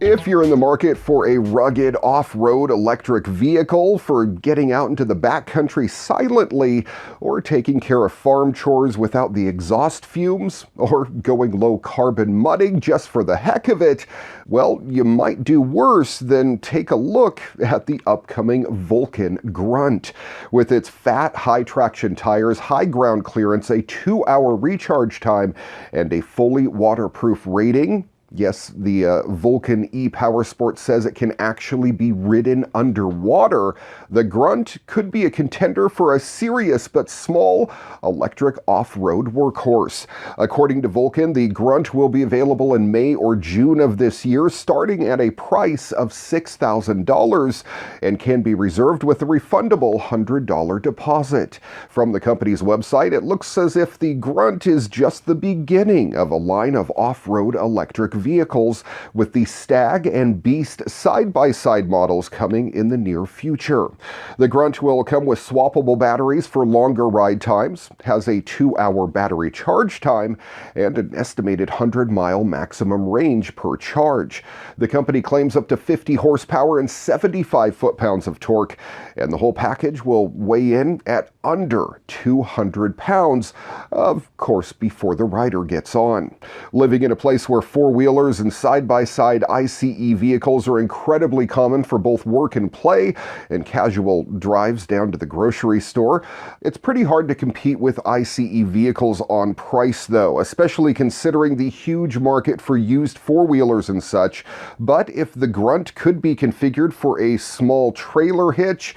If you're in the market for a rugged off-road electric vehicle for getting out into the backcountry silently, or taking care of farm chores without the exhaust fumes, or going low-carbon mudding just for the heck of it, well, you might do worse than take a look at the upcoming Vulcan Grunt. With its fat, high-traction tires, high ground clearance, a 2-hour recharge time, and a fully waterproof rating. Yes, the Vulcan e-Powersport says it can actually be ridden underwater. The Grunt could be a contender for a serious but small electric off-road workhorse. According to Vulcan, the Grunt will be available in May or June of this year, starting at a price of $6,000 and can be reserved with a refundable $100 deposit. From the company's website, it looks as if the Grunt is just the beginning of a line of off-road electric vehicles, with the Stag and Beast side-by-side models coming in the near future. The Grunt will come with swappable batteries for longer ride times, has a 2-hour battery charge time, and an estimated 100-mile maximum range per charge. The company claims up to 50 horsepower and 75 foot-pounds of torque, and the whole package will weigh in at under 200 pounds, of course, before the rider gets on. Living in a place where four-wheelers and side-by-side ICE vehicles are incredibly common for both work and play and casual drives down to the grocery store, it's pretty hard to compete with ICE vehicles on price though, especially considering the huge market for used four-wheelers and such. But if the Grunt could be configured for a small trailer hitch,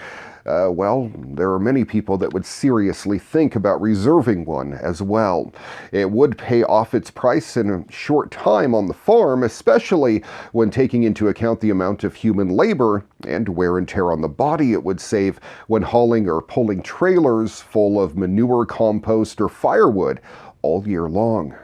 well, there are many people that would seriously think about reserving one as well. It would pay off its price in a short time on the farm, especially when taking into account the amount of human labor and wear and tear on the body it would save when hauling or pulling trailers full of manure, compost, or firewood all year long.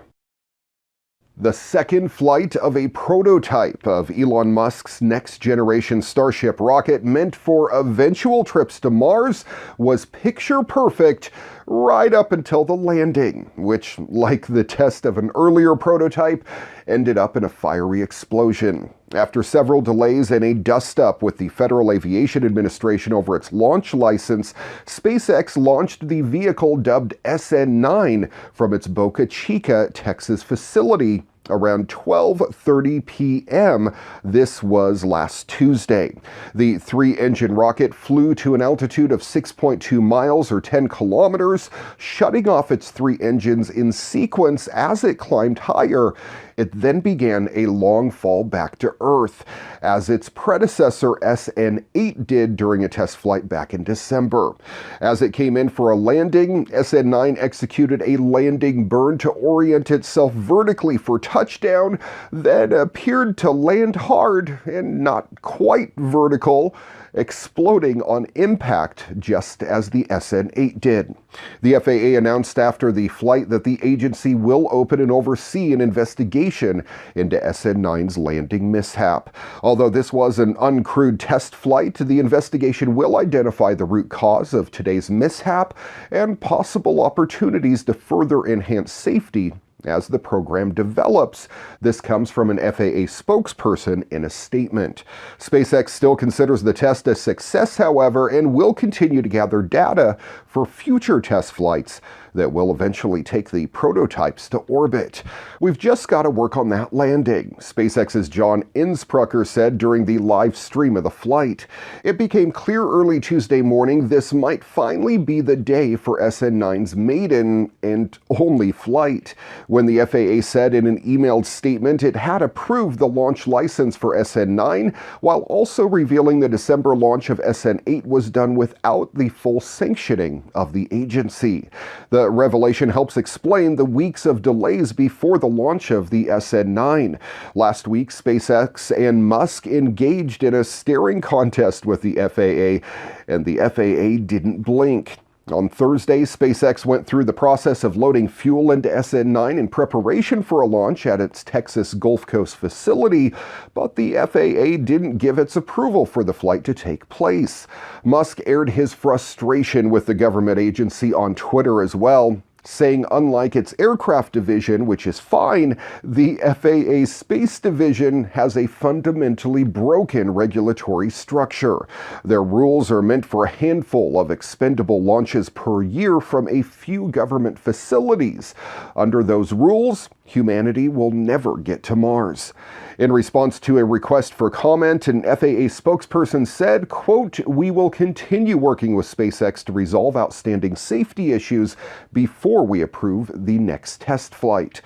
The second flight of a prototype of Elon Musk's next-generation Starship rocket meant for eventual trips to Mars was picture-perfect right up until the landing, which, like the test of an earlier prototype, ended up in a fiery explosion. After several delays and a dust-up with the Federal Aviation Administration over its launch license, SpaceX launched the vehicle dubbed SN9 from its Boca Chica, Texas facility around 12:30 p.m. This was last Tuesday. The three-engine rocket flew to an altitude of 6.2 miles or 10 kilometers, shutting off its three engines in sequence as it climbed higher. It then began a long fall back to Earth, as its predecessor SN8 did during a test flight back in December. As it came in for a landing, SN9 executed a landing burn to orient itself vertically for touchdown, then appeared to land hard and not quite vertical, exploding on impact just as the SN8 did. The FAA announced after the flight that the agency will open and oversee an investigation into SN9's landing mishap. Although this was an uncrewed test flight, the investigation will identify the root cause of today's mishap and possible opportunities to further enhance safety as the program develops. This comes from an FAA spokesperson in a statement. SpaceX still considers the test a success, however, and will continue to gather data for future test flights that will eventually take the prototypes to orbit. We've just got to work on that landing, SpaceX's John Insprucker said during the live stream of the flight. It became clear early Tuesday morning this might finally be the day for SN9's maiden and only flight, when the FAA said in an emailed statement it had approved the launch license for SN9, while also revealing the December launch of SN8 was done without the full sanctioning of the agency. The revelation helps explain the weeks of delays before the launch of the SN9. Last week, SpaceX and Musk engaged in a staring contest with the FAA, and the FAA didn't blink. On Thursday, SpaceX went through the process of loading fuel into SN9 in preparation for a launch at its Texas Gulf Coast facility, but the FAA didn't give its approval for the flight to take place. Musk aired his frustration with the government agency on Twitter as well. saying unlike its aircraft division, which is fine, the FAA Space Division has a fundamentally broken regulatory structure. Their rules are meant for a handful of expendable launches per year from a few government facilities. Under those rules, humanity will never get to Mars. In response to a request for comment, an FAA spokesperson said, quote, "We will continue working with SpaceX to resolve outstanding safety issues before we approve the next test flight."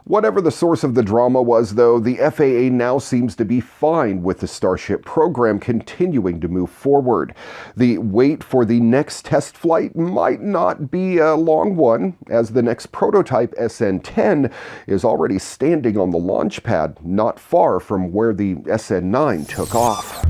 Whatever the source of the drama was, though, the FAA now seems to be fine with the Starship program continuing to move forward. The wait for the next test flight might not be a long one, as the next prototype, SN-10, is already standing on the launch pad not far from where the SN-9 took off.